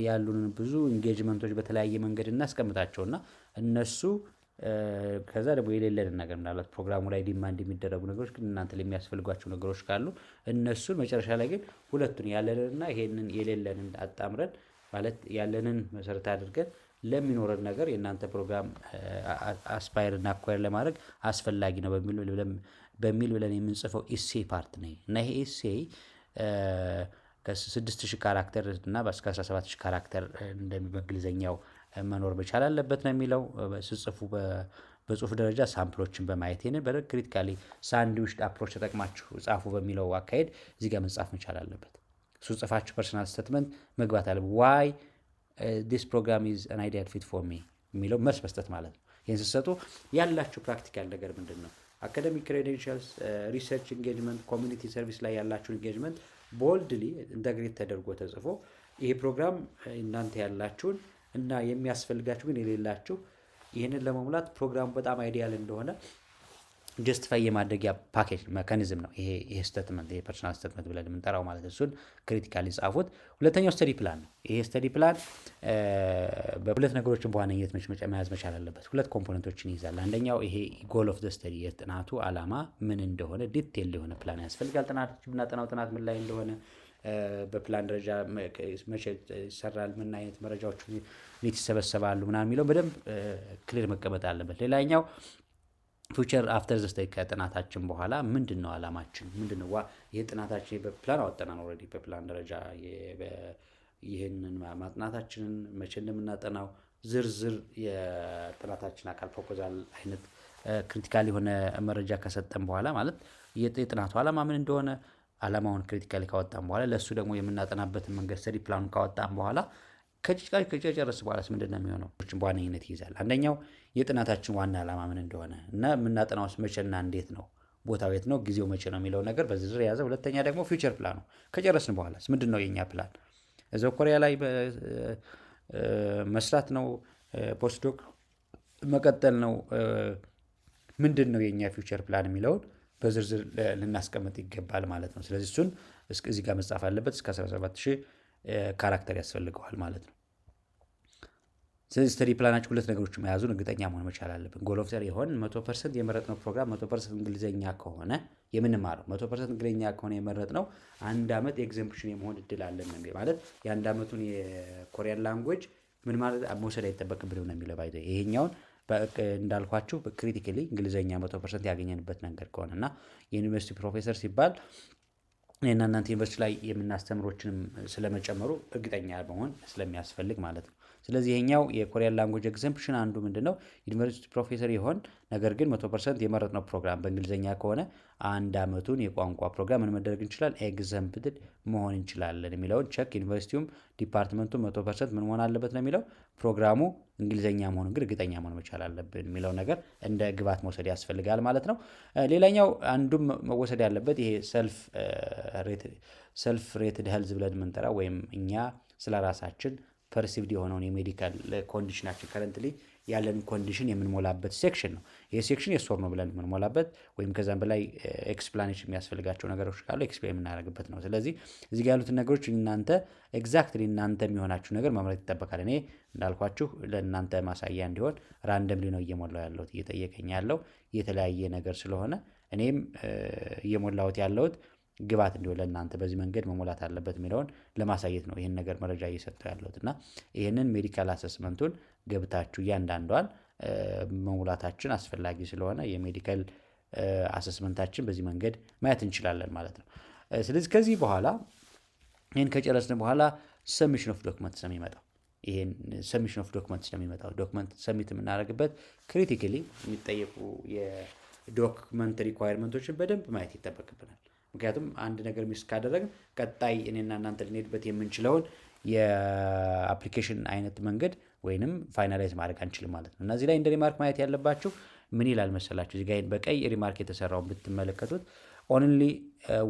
ያሉንን ብዙ ኢንጌጅመንቶች በተለያየ መንገድ እናስቀምጣቸውና እነሱ ከዛ ደግሞ የሌለንን ነገር ምናልባት ፕሮግራሙ ላይ ዲማንድ የሚደረጉ ነገሮች ግን እናንተ የሚያስፈልጓቸው ነገሮች ካሉ እነሱን መጨረሻ ላይ ግን ሁለቱን ያለንንና ይሄንን የሌለንን አጣምረን ማለት ያለንን መሰረት አድርገን ለሚኖረን ነገር የእናንተ ፕሮግራም አስፓየር እና አኳየር ለማድረግ አስፈላጊ ነው በሚል ብለን የምንጽፈው ኢሴ ፓርት ነው እና ይሄ ኢሴ ከ6000 ካራክተር እና እስከ 17000 ካራክተር በእንግሊዝኛው መኖር መቻል አለበት ነው የሚለው። ስጽፉ በጽሁፍ ደረጃ ሳምፕሎችን በማየት ይሄንን ክሪቲካሊ ሳንድዊች አፕሮች ተጠቅማችሁ ጻፉ በሚለው አካሄድ እዚህ ጋር መጻፍ መቻል አለበት። እሱ ጽፋችሁ ፐርሰናል ስቴትመንት መግባት አለበት። ዋይ ዲስ ፕሮግራም ኢዝ አን አይዲያል ፊት ፎር ሚ የሚለው መልስ መስጠት ማለት ነው። ይህን ስትሰጡ ያላችሁ ፕራክቲካል ነገር ምንድን ነው? አካደሚክ ክሬዴንሻልስ፣ ሪሰርች ኢንጌጅመንት፣ ኮሚኒቲ ሰርቪስ ላይ ያላችሁ ኢንጌጅመንት ቦልድሊ ኢንተግሬት ተደርጎ ተጽፎ ይሄ ፕሮግራም እናንተ ያላችሁን እና የሚያስፈልጋችሁ ግን የሌላችሁ ይህንን ለመሙላት ፕሮግራሙ በጣም አይዲያል እንደሆነ ጀስቲፋይ የማድረጊያ ፓኬጅ ሜካኒዝም ነው ይሄ ስቴትመንት፣ ይሄ ፐርሰናል ስቴትመንት ብለን የምንጠራው ማለት ነው። እሱን ክሪቲካሊ ጻፉት። ሁለተኛው ስተዲ ፕላን ነው። ይሄ ስተዲ ፕላን በሁለት ነገሮችን በዋነኝነት መያዝ መቻል አለበት። ሁለት ኮምፖነንቶችን ይይዛል። አንደኛው ይሄ ጎል ኦፍ ዘ ስተዲ የጥናቱ ዓላማ ምን እንደሆነ ዲቴል የሆነ ፕላን ያስፈልጋል። ብናጠናው ጥናት ምን ላይ እንደሆነ በፕላን ደረጃ መቼ ይሰራል፣ ምን አይነት መረጃዎች ይሰበሰባሉ ምናምን የሚለው በደንብ ክሊር መቀመጥ አለበት። ሌላኛው ፊውቸር አፍተር ዘ ስተዲ ከጥናታችን በኋላ ምንድን ነው ዓላማችን፣ ምንድን ነው ይሄ ጥናታችን በፕላን አወጣናል። ኦልሬዲ በፕላን ደረጃ ይህንን ማጥናታችንን መቼ እንደምናጠናው ዝርዝር የጥናታችን አካል ፕሮፖዛል አይነት ክሪቲካል የሆነ መረጃ ከሰጠን በኋላ ማለት የጥናቱ ዓላማ ምን እንደሆነ ዓላማውን ክሪቲካሊ ካወጣን በኋላ ለእሱ ደግሞ የምናጠናበትን መንገድ ስተዲ ፕላኑን ካወጣን በኋላ ከጨረስ በኋላ ምንድን ነው የሚሆነው በዋነኝነት ይይዛል። አንደኛው የጥናታችን ዋና ዓላማ ምን እንደሆነ እና የምናጠናውስ መቼና እንዴት ነው፣ ቦታው የት ነው፣ ጊዜው መቼ ነው የሚለው ነገር በዝርዝር የያዘ። ሁለተኛ ደግሞ ፊውቸር ፕላኑ ከጨረስን በኋላ ምንድን ነው የኛ ፕላን፣ እዛው ኮሪያ ላይ መስራት ነው፣ ፖስትዶክ መቀጠል ነው፣ ምንድን ነው የኛ ፊውቸር ፕላን የሚለውን በዝርዝር ልናስቀምጥ ይገባል ማለት ነው። ስለዚህ እሱን እዚህ ጋር መጻፍ አለበት። እስከ 17000 ካራክተር ያስፈልገዋል ማለት ነው። ስለዚህ ስተዲ ፕላናችሁ ሁለት ነገሮች መያዙን እርግጠኛ መሆን መቻል አለብን። ጎል ኦፍ ዘር የሆን 100% የመረጥነው ፕሮግራም 100% እንግሊዝኛ ከሆነ የምንማረው 100% እንግሊዝኛ ከሆነ የመረጥነው አንድ ዓመት ኤግዘምፕሽን የመሆን እድል አለን ነው ማለት የአንድ ዓመቱን የኮሪያን ላንጉዌጅ ምን ማለት መውሰድ አይጠበቅብንም ነው የሚለው ባይደ ይሄኛውን እንዳልኳችሁ ክሪቲካሊ እንግሊዝኛ 100% ያገኘንበት ነገር ከሆነና የዩኒቨርሲቲ ፕሮፌሰር ሲባል እኔና እናንተ ዩኒቨርሲቲ ላይ የምናስተምሮችንም ስለመጨመሩ እርግጠኛ መሆን ስለሚያስፈልግ ማለት ነው። ስለዚህ ይሄኛው የኮሪያን ላንጉዌጅ ኤግዘምፕሽን አንዱ ምንድነው ዩኒቨርሲቲ ፕሮፌሰር ይሆን ነገር ግን 100% የመረጥነው ፕሮግራም በእንግሊዝኛ ከሆነ አንድ ዓመቱን የቋንቋ ፕሮግራም ምን መደረግ እንችላለን ኤግዘምፕትድ መሆን እንችላለን የሚለውን ቸክ ዩኒቨርሲቲውም ዲፓርትመንቱ 100% ምን መሆን አለበት ነው የሚለው ፕሮግራሙ እንግሊዝኛ መሆኑን ግን እርግጠኛ መሆን መቻል አለብን የሚለው ነገር እንደ ግብዓት መውሰድ ያስፈልጋል ማለት ነው። ሌላኛው አንዱም መወሰድ ያለበት ይሄ ሰልፍ ሬትድ ሄልዝ ብለን የምንጠራው ወይም እኛ ስለ ራሳችን ፐርሲቭድ የሆነውን የሜዲካል ኮንዲሽናችን ከረንትሊ ያለን ኮንዲሽን የምንሞላበት ሴክሽን ነው። ይህ ሴክሽን የሶር ነው ብለን የምንሞላበት ወይም ከዛም በላይ ኤክስፕላኔሽን የሚያስፈልጋቸው ነገሮች ካሉ ኤክስፕሌን የምናደርግበት ነው። ስለዚህ እዚህ ጋር ያሉትን ነገሮች እናንተ ኤግዛክትሊ እናንተ የሚሆናችሁ ነገር መምረጥ ይጠበቃል። እኔ እንዳልኳችሁ ለእናንተ ማሳያ እንዲሆን ራንደምሊ ነው እየሞላው ያለሁት፣ እየጠየቀኝ ያለው የተለያየ ነገር ስለሆነ እኔም እየሞላሁት ያለሁት ግባት እንዲሆን ለእናንተ በዚህ መንገድ መሞላት አለበት የሚለውን ለማሳየት ነው ይህን ነገር መረጃ እየሰጠው ያለሁት እና ይህንን ሜዲካል አሰስመንቱን ገብታችሁ እያንዳንዷን መሙላታችን አስፈላጊ ስለሆነ የሜዲካል አሰስመንታችን በዚህ መንገድ ማየት እንችላለን ማለት ነው። ስለዚህ ከዚህ በኋላ ይህን ከጨረስን በኋላ ሰሚሽን ኦፍ ዶክመንትስ ነው የሚመጣው። ይህን ሰሚሽን ኦፍ ዶክመንትስ ነው የሚመጣው። ዶክመንት ሰሚት የምናደርግበት ክሪቲካሊ የሚጠየቁ የዶክመንት ሪኳየርመንቶችን በደንብ ማየት ይጠበቅብናል። ምክንያቱም አንድ ነገር ሚስ ካደረግን ቀጣይ እኔና እናንተ ልንሄድበት የምንችለውን የአፕሊኬሽን አይነት መንገድ ወይንም ፋይናላይዝ ማድረግ አንችልም ማለት ነው። እና እዚህ ላይ እንደ ሪማርክ ማየት ያለባችሁ ምን ይላል መሰላችሁ? እዚህ ጋር በቀይ ሪማርክ የተሰራውን ብትመለከቱት ኦንሊ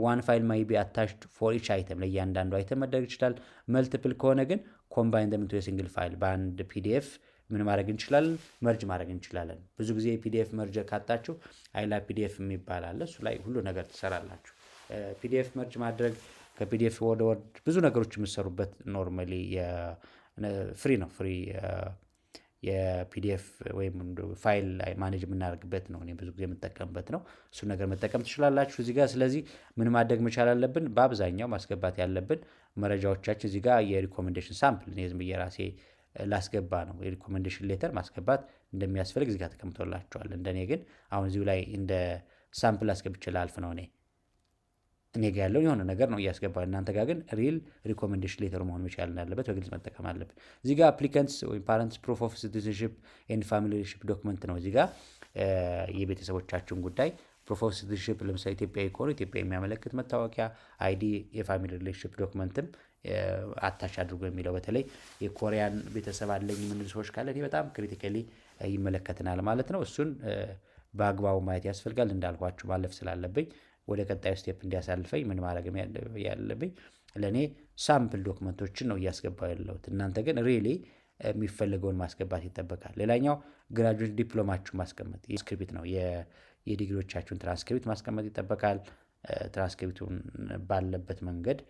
ዋን ፋይል ማይ ቢ አታችድ ፎር ኢች አይተም፣ ለእያንዳንዱ አይተም መደረግ ይችላል። መልቲፕል ከሆነ ግን ኮምባይን ዘም ኢንቱ ሲንግል ፋይል፣ በአንድ ፒዲኤፍ ምን ማድረግ እንችላለን? መርጅ ማድረግ እንችላለን። ብዙ ጊዜ ፒዲኤፍ መርጀር ካጣችሁ አይላ ፒዲኤፍ የሚባል አለ። እሱ ላይ ሁሉ ነገር ትሰራላችሁ። ፒዲኤፍ መርጅ ማድረግ ከፒዲኤፍ ወደ ወርድ ብዙ ነገሮች የምሰሩበት ኖርማሊ ፍሪ ነው። ፍሪ የፒዲኤፍ ወይም ፋይል ላይ ማኔጅ የምናደርግበት ነው። እኔ ብዙ ጊዜ የምጠቀምበት ነው። እሱ ነገር መጠቀም ትችላላችሁ እዚህ ጋር። ስለዚህ ምን ማድረግ መቻል አለብን? በአብዛኛው ማስገባት ያለብን መረጃዎቻችን እዚህ ጋር የሪኮሜንዴሽን ሳምፕል እኔ ዝም ብዬ ራሴ ላስገባ ነው። የሪኮሜንዴሽን ሌተር ማስገባት እንደሚያስፈልግ እዚህ ጋር ተቀምጦላችኋል። እንደኔ ግን አሁን እዚሁ ላይ እንደ ሳምፕል አስገብቼ ላልፍ ነው። እኔ ጋር ያለውን የሆነ ነገር ነው እያስገባ። እናንተ ጋር ግን ሪል ሪኮሜንዴሽን ሌተር መሆን መቻል እንዳለበት በግልጽ መጠቀም አለብን። እዚህ ጋር አፕሊካንትስ ወይም ፓረንትስ ፕሩፍ ኦፍ ሲቲዝንሺፕ ኤንድ ፋሚሊ ሪሌሽንሺፕ ዶክመንት ነው። እዚህ ጋር የቤተሰቦቻችሁን ጉዳይ ፕሩፍ ኦፍ ሲቲዝንሺፕ ለምሳሌ ኢትዮጵያዊ ከሆኑ ኢትዮጵያ የሚያመለክት መታወቂያ፣ አይዲ፣ የፋሚሊ ሪሌሽንሺፕ ዶክመንትም አታች አድርጎ የሚለው በተለይ የኮሪያን ቤተሰብ አለኝ የምንል ሰዎች ካለ ይህ በጣም ክሪቲካሊ ይመለከትናል ማለት ነው። እሱን በአግባቡ ማየት ያስፈልጋል። እንዳልኳችሁ ማለፍ ስላለብኝ ወደ ቀጣዩ ስቴፕ እንዲያሳልፈኝ ምን ማድረግ ያለብኝ ለእኔ ሳምፕል ዶክመንቶችን ነው እያስገባው ያለሁት። እናንተ ግን ሪሊ የሚፈልገውን ማስገባት ይጠበቃል። ሌላኛው ግራጁዌት ዲፕሎማችሁ ማስቀመጥ ትራንስክሪፕት ነው። የዲግሪዎቻችሁን ትራንስክሪፕት ማስቀመጥ ይጠበቃል። ትራንስክሪፕቱን ባለበት መንገድ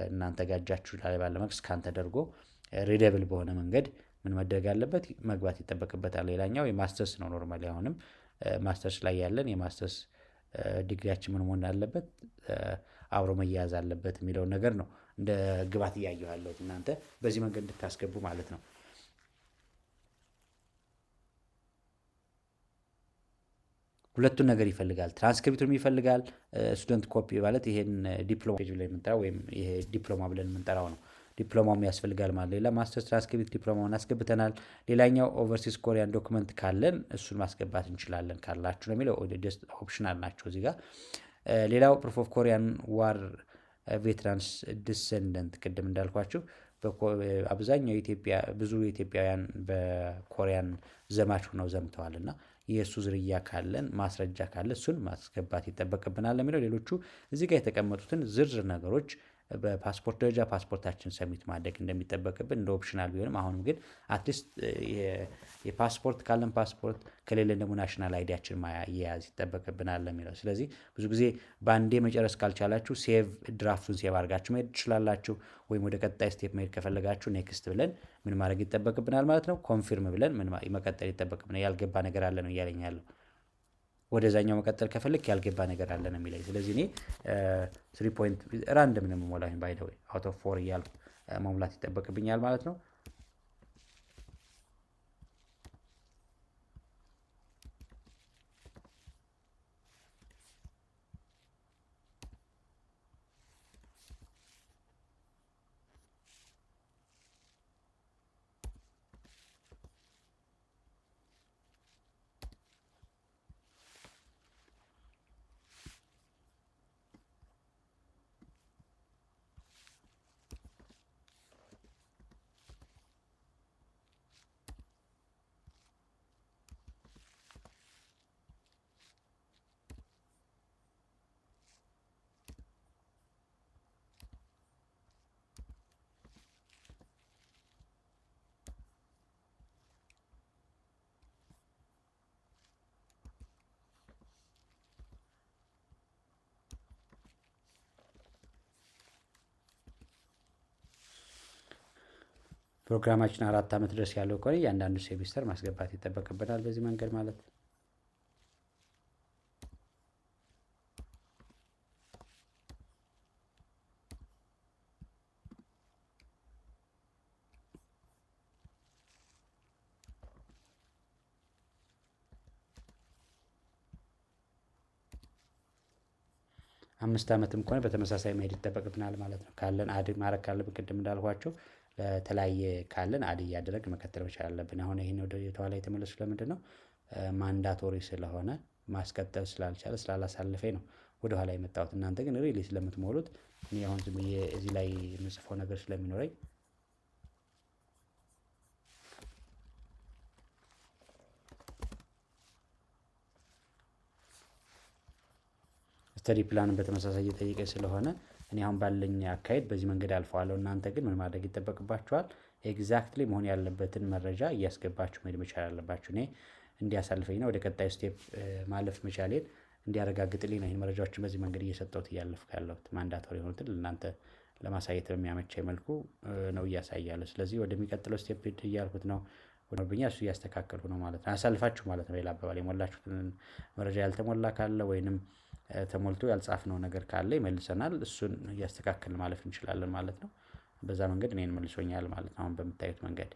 እናንተ ጋጃችሁ ላይ ባለ መክስ ካን ተደርጎ ሪደብል በሆነ መንገድ ምን መደረግ አለበት? መግባት ይጠበቅበታል። ሌላኛው የማስተርስ ነው። ኖርማሊ አሁንም ማስተርስ ላይ ያለን የማስተርስ ዲግሪያችን ምን መሆን አለበት? አብሮ መያያዝ አለበት የሚለውን ነገር ነው እንደ ግባት እያየሁ ያለሁት። እናንተ በዚህ መንገድ እንድታስገቡ ማለት ነው። ሁለቱን ነገር ይፈልጋል። ትራንስክሪፕቱም ይፈልጋል። ስቱደንት ኮፒ ማለት ይሄን ዲፕሎማ ብለን የምንጠራው ወይም ይሄ ዲፕሎማ ብለን የምንጠራው ነው። ዲፕሎማውም ያስፈልጋል ማለት ሌላ ማስተርስ ትራንስክሪፕት ዲፕሎማውን አስገብተናል። ሌላኛው ኦቨርሲስ ኮሪያን ዶክመንት ካለን እሱን ማስገባት እንችላለን ካላችሁ ነው የሚለው። ጀስት ኦፕሽናል ናቸው እዚህ ጋር። ሌላው ፕሩፍ ኦፍ ኮሪያን ዋር ቬትራንስ ዲሰንደንት ቅድም እንዳልኳችሁ አብዛኛው ብዙ ኢትዮጵያውያን በኮሪያን ዘማች ሆነው ዘምተዋል እና የእሱ ዝርያ ካለን ማስረጃ ካለ እሱን ማስገባት ይጠበቅብናል የሚለው። ሌሎቹ እዚህ ጋር የተቀመጡትን ዝርዝር ነገሮች በፓስፖርት ደረጃ ፓስፖርታችን ሰሚት ማድረግ እንደሚጠበቅብን እንደ ኦፕሽናል ቢሆንም አሁንም ግን አትሊስት የፓስፖርት ካለን ፓስፖርት ከሌለን ደግሞ ናሽናል አይዲያችን ማያያዝ ይጠበቅብናል የሚለው። ስለዚህ ብዙ ጊዜ በአንዴ መጨረስ ካልቻላችሁ ሴቭ ድራፍቱን ሴቭ አድርጋችሁ መሄድ ትችላላችሁ። ወይም ወደ ቀጣይ ስቴፕ መሄድ ከፈለጋችሁ ኔክስት ብለን ምን ማድረግ ይጠበቅብናል ማለት ነው። ኮንፊርም ብለን መቀጠል ይጠበቅብናል። ያልገባ ነገር አለ ነው እያለኝ ያለው። ወደዛኛው መቀጠል ከፈለክ ያልገባ ነገር አለ ነው የሚለኝ። ስለዚህ እኔ 3 ፖይንት ራንደም ነው የምሞላው። ባይ ዘ ወይ አውት ኦፍ 4 እያልኩ መሙላት ይጠበቅብኛል ማለት ነው። ፕሮግራማችን 4 ዓመት ድረስ ያለው ከሆነ እያንዳንዱ ሴሚስተር ማስገባት ይጠበቅብናል በዚህ መንገድ ማለት ነው። አምስት ዓመትም ከሆነ በተመሳሳይ መሄድ ይጠበቅብናል ማለት ነው። ካለን አድ ማድረግ ካለብን ቅድም እንዳልኳቸው ለተለያየ ካለን አድ እያደረግ መቀጠል መቻል አለብን። አሁን ይሄን ወደ የተዋላ የተመለሱ ለምንድን ነው? ማንዳቶሪ ስለሆነ ማስቀጠል ስላልቻለ ስላላሳለፈኝ ነው ወደ ኋላ የመጣሁት። እናንተ ግን ሪሊ ስለምትሞሉት እኔ አሁን ዝም ብዬ እዚህ ላይ የምጽፈው ነገር ስለሚኖረኝ ስተዲ ፕላን በተመሳሳይ እየጠየቀ ስለሆነ እኔ አሁን ባለኝ አካሄድ በዚህ መንገድ አልፈዋለሁ። እናንተ ግን ምን ማድረግ ይጠበቅባችኋል? ኤግዛክትሊ መሆን ያለበትን መረጃ እያስገባችሁ መሄድ መቻል አለባችሁ። እኔ እንዲያሳልፈኝና ወደ ቀጣዩ ስቴፕ ማለፍ መቻሌን እንዲያረጋግጥልኝ ነው ይህን መረጃዎችን በዚህ መንገድ እየሰጠሁት እያለፍኩ ያለሁት። ማንዳቶሪ የሆኑትን ለእናንተ ለማሳየት በሚያመቻኝ መልኩ ነው እያሳያለሁ። ስለዚህ ወደሚቀጥለው ስቴፕ እያልኩት ነው ወደኛ እሱ እያስተካከልኩ ነው ማለት ነው። አሳልፋችሁ ማለት ነው። ሌላ አባባል የሞላችሁትን መረጃ ያልተሞላ ካለ ወይንም ተሞልቶ ያልጻፍነው ነገር ካለ ይመልሰናል። እሱን እያስተካከልን ማለፍ እንችላለን ማለት ነው። በዛ መንገድ እኔን መልሶኛል ማለት ነው። አሁን በምታዩት መንገድ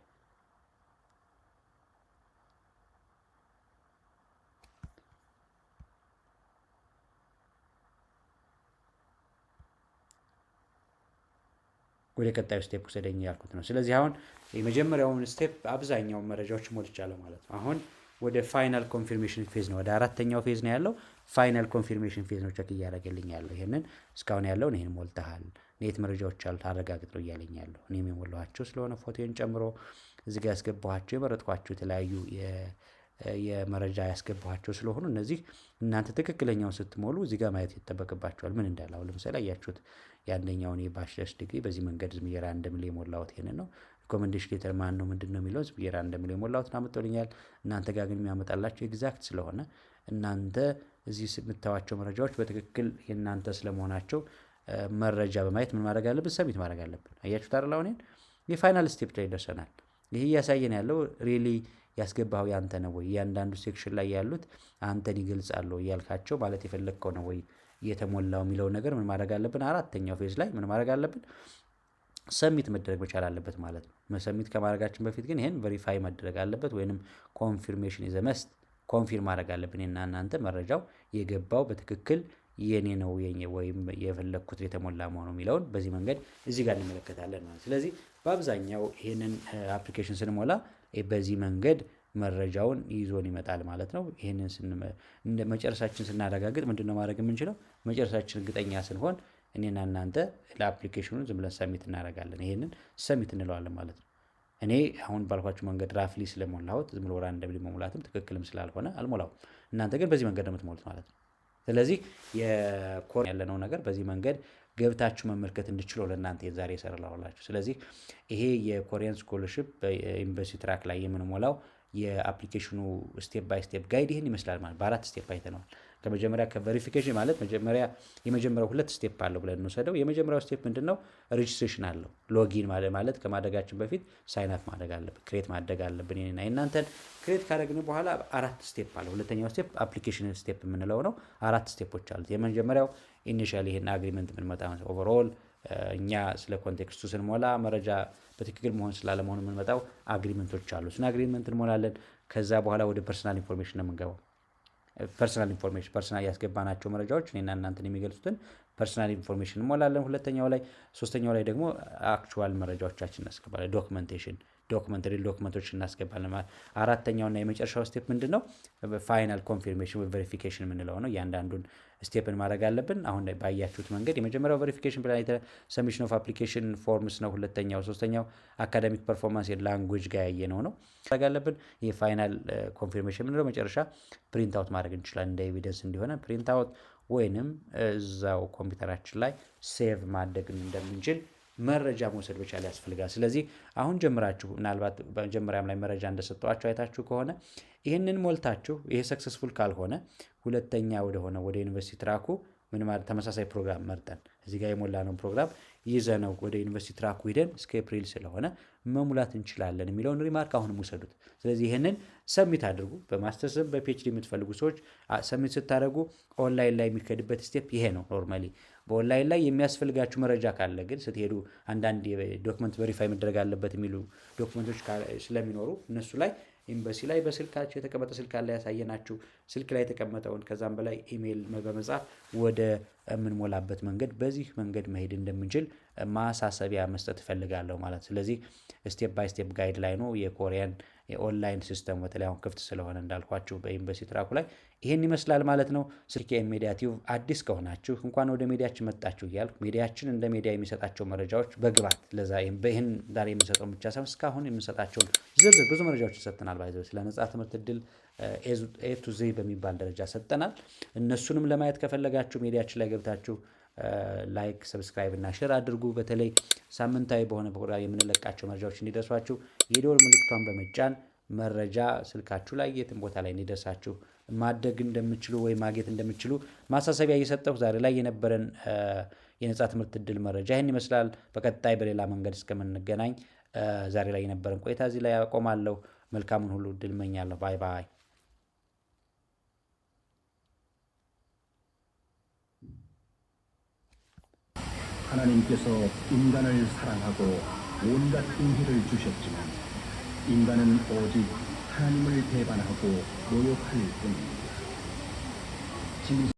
ወደ ቀጣዩ ስቴፕ ውሰደኝ ያልኩት ነው። ስለዚህ አሁን የመጀመሪያውን ስቴፕ አብዛኛውን መረጃዎች ሞልቻለሁ ማለት ነው። አሁን ወደ ፋይናል ኮንፊርሜሽን ፌዝ ነው፣ ወደ አራተኛው ፌዝ ነው ያለው። ፋይናል ኮንፊርሜሽን ፌዝ ነው ቸክ እያደረገልኝ ያለው። ይሄንን እስካሁን ያለውን ይሄን ሞልተሃል፣ የት መረጃዎች አሉት አረጋግጥ ነው እያለኝ ያለው። እኔም የሞላኋቸው ስለሆነ ፎቶን ጨምሮ እዚህ ጋር ያስገባኋቸው የመረጥኳቸው የተለያዩ የመረጃ ያስገባኋቸው ስለሆኑ እነዚህ እናንተ ትክክለኛውን ስትሞሉ እዚህ ጋር ማየት ይጠበቅባቸዋል ምን እንዳለ። አሁን ለምሳሌ አያችሁት የአንደኛውን የባችለርስ ዲግሪ በዚህ መንገድ ዝም ብዬ ራንደምሊ የሞላሁት ይሄንን ነው። ሪኮሜንዴሽን ሌተር ማን ነው ምንድን ነው የሚለውን ዝም ብዬ ራንደምሊ የሞላሁትን አመጣልኛል። እናንተ ጋር ግን የሚያመጣላቸው ኤግዛክት ስለሆነ እናንተ እዚህ የምታዩዋቸው መረጃዎች በትክክል የእናንተ ስለመሆናቸው መረጃ በማየት ምን ማድረግ አለብን? ሰብሚት ማድረግ አለብን። አያችሁት አይደል? አሁን የፋይናል ስቴፕ ላይ ደርሰናል። ይሄ እያሳየን ያለው ሪሊ ያስገባው ያንተ ነው ወይ? እያንዳንዱ ሴክሽን ላይ ያሉት አንተን ይገልጻሉ እያልካቸው ማለት የፈለግከው ነው ወይ እየተሞላው የሚለው ነገር ምን ማድረግ አለብን? አራተኛው ፌዝ ላይ ምን ማድረግ አለብን? ሰሚት መደረግ መቻል አለበት ማለት ነው። ሰሚት ከማድረጋችን በፊት ግን ይሄን ቬሪፋይ መደረግ አለበት፣ ወይንም ኮንፊርሜሽን ኢዝ መስት ኮንፊርም ማድረግ አለብን። እና እናንተ መረጃው የገባው በትክክል የኔ ነው ወይም የፈለግኩት የተሞላ መሆኑ የሚለውን በዚህ መንገድ እዚህ ጋር እንመለከታለን ማለት። ስለዚህ በአብዛኛው ይሄንን አፕሊኬሽን ስንሞላ በዚህ መንገድ መረጃውን ይዞን ይመጣል ማለት ነው። ይሄንን መጨረሻችን ስናረጋግጥ ምንድነው ማድረግ የምንችለው? መጨረሻችን እርግጠኛ ስንሆን እኔና እናንተ ለአፕሊኬሽኑን ዝም ብለን ሰሚት እናደርጋለን። ይሄንን ሰሚት እንለዋለን ማለት ነው። እኔ አሁን ባልኳችሁ መንገድ ራፍሊ ስለሞላሁት ዝም ብሎ ራንደምሊ መሙላትም ትክክልም ስላልሆነ አልሞላውም። እናንተ ግን በዚህ መንገድ ነው የምትሞሉት ማለት ነው። ስለዚህ የኮሪያ ያለነው ነገር በዚህ መንገድ ገብታችሁ መመልከት እንድችለው ለእናንተ የዛሬ የሰራላችሁ። ስለዚህ ይሄ የኮሪያን ስኮለርሺፕ በኤምባሲ ትራክ ላይ የምንሞላው የአፕሊኬሽኑ ስቴፕ ባይ ስቴፕ ጋይድ ይህን ይመስላል ማለት በአራት ስቴፕ አይተነዋል። ከመጀመሪያ ከቬሪፊኬሽን ማለት የመጀመሪያው ሁለት ስቴፕ አለው ብለን እንወሰደው። የመጀመሪያው ስቴፕ ምንድነው? ሬጅስትሬሽን አለው። ሎጊን ማለት ከማድረጋችን በፊት ሳይን አፕ ማድረግ አለብን፣ ክሬት ማድረግ አለብን። ይሄንና እናንተን ክሬት ካደረግን በኋላ አራት ስቴፕ አለው። ሁለተኛው ስቴፕ አፕሊኬሽን ስቴፕ የምንለው ነው። አራት ስቴፖች አሉት። የመጀመሪያው ኢኒሺያሊ ይሄን አግሪመንት የምንመጣ ኦቨርኦል እኛ ስለ ኮንቴክስቱ ስንሞላ መረጃ በትክክል መሆን ስላለመሆኑ የምንመጣው አግሪመንቶች አሉ። እሱን አግሪመንት እንሞላለን። ከዛ በኋላ ወደ ፐርሰናል ኢንፎርሜሽን ነው የምንገባው። ፐርሰናል ያስገባናቸው መረጃዎች እኔና እናንተን የሚገልጹትን ፐርሰናል ኢንፎርሜሽን እንሞላለን። ሁለተኛው ላይ ሶስተኛው ላይ ደግሞ አክቹዋል መረጃዎቻችን እናስገባለን። ዶክመንቶች እናስገባለን ማለት። አራተኛውና የመጨረሻው ስቴፕ ምንድነው? ፋይናል ኮንፊርሜሽን ወይ ቬሪፊኬሽን የምንለው ነው። እያንዳንዱን ስቴፕን ማድረግ አለብን። አሁን ባያችሁት መንገድ የመጀመሪያው ቬሪፊኬሽን ፕላን ሰሚሽን ኦፍ አፕሊኬሽን ፎርምስ ነው። ሁለተኛው ሶስተኛው አካዳሚክ ፐርፎርማንስ የላንጉዌጅ ጋር ያየነው ነው ማድረግ አለብን። የፋይናል ኮንፊርሜሽን የምንለው መጨረሻ ፕሪንት አውት ማድረግ እንችላለን እንደ ኤቪደንስ እንዲሆነ ፕሪንት አውት ወይንም እዛው ኮምፒውተራችን ላይ ሴቭ ማድረግ እንደምንችል መረጃ መውሰድ መቻል ያስፈልጋል። ስለዚህ አሁን ጀምራችሁ ምናልባት በመጀመሪያም ላይ መረጃ እንደሰጠዋችሁ አይታችሁ ከሆነ ይህንን ሞልታችሁ ይሄ ሰክሰስፉል ካልሆነ ሁለተኛ ወደሆነ ወደ ዩኒቨርሲቲ ትራኩ ምን ማለት ተመሳሳይ ፕሮግራም መርጠን እዚህ ጋር የሞላነው ፕሮግራም ይዘነው ወደ ዩኒቨርሲቲ ትራኩ ሂደን እስከ ኤፕሪል ስለሆነ መሙላት እንችላለን የሚለውን ሪማርክ አሁንም ውሰዱት። ስለዚህ ይህንን ሰሚት አድርጉ። በማስተርስም በፒኤችዲ የምትፈልጉ ሰዎች ሰሚት ስታደርጉ ኦንላይን ላይ የሚከድበት ስቴፕ ይሄ ነው። ኖርማሊ በኦንላይን ላይ የሚያስፈልጋችሁ መረጃ ካለ ግን ስትሄዱ አንዳንድ ዶክመንት ቬሪፋይ መደረግ አለበት የሚሉ ዶክመንቶች ስለሚኖሩ እነሱ ላይ ኤምባሲ ላይ በስልካችሁ የተቀመጠ ስልክ አለ ያሳየናችሁ ስልክ ላይ የተቀመጠውን ከዛም በላይ ኢሜይል በመጻፍ ወደ የምንሞላበት መንገድ በዚህ መንገድ መሄድ እንደምንችል ማሳሰቢያ መስጠት እፈልጋለሁ ማለት። ስለዚህ ስቴፕ ባይ ስቴፕ ጋይድ ላይ ነው የኮሪያን የኦንላይን ሲስተም በተለይ አሁን ክፍት ስለሆነ እንዳልኳችሁ በኤምባሲ ትራኩ ላይ ይሄን ይመስላል ማለት ነው። ስልክ ሚዲያ ቲዩብ አዲስ ከሆናችሁ እንኳን ወደ ሚዲያችን መጣችሁ እያልኩ ሚዲያችን እንደ ሚዲያ የሚሰጣቸው መረጃዎች በግባት ለዛ ይህን ዛሬ የምንሰጠው ብቻ ሳይሆን እስካሁን የምንሰጣቸውን ዝርዝር ብዙ መረጃዎች ሰጥተናል። ሰጥተናል። ስለ ነጻ ትምህርት እድል ኤ ቱ ዜ በሚባል ደረጃ ሰጥተናል። እነሱንም ለማየት ከፈለጋችሁ ሚዲያችን ላይ ገብታችሁ ላይክ፣ ሰብስክራይብ እና ሼር አድርጉ። በተለይ ሳምንታዊ በሆነ ፕሮግራም የምንለቃቸው መረጃዎች እንዲደርሷችሁ የደወል ምልክቷን በመጫን መረጃ ስልካችሁ ላይ የትም ቦታ ላይ እንዲደርሳችሁ ማድረግ እንደምችሉ ወይም ማግኘት እንደምችሉ ማሳሰቢያ እየሰጠሁ ዛሬ ላይ የነበረን የነጻ ትምህርት እድል መረጃ ይህን ይመስላል። በቀጣይ በሌላ መንገድ እስከምንገናኝ ዛሬ ላይ የነበረን ቆይታ እዚህ ላይ አቆማለሁ። መልካሙን ሁሉ እድል እመኛለሁ። ባይ ባይ። 하나님께서 인간을 사랑하고 온갖 은혜를 주셨지만 인간은 오직 하나님을 배반하고 모욕할 뿐입니다. 진실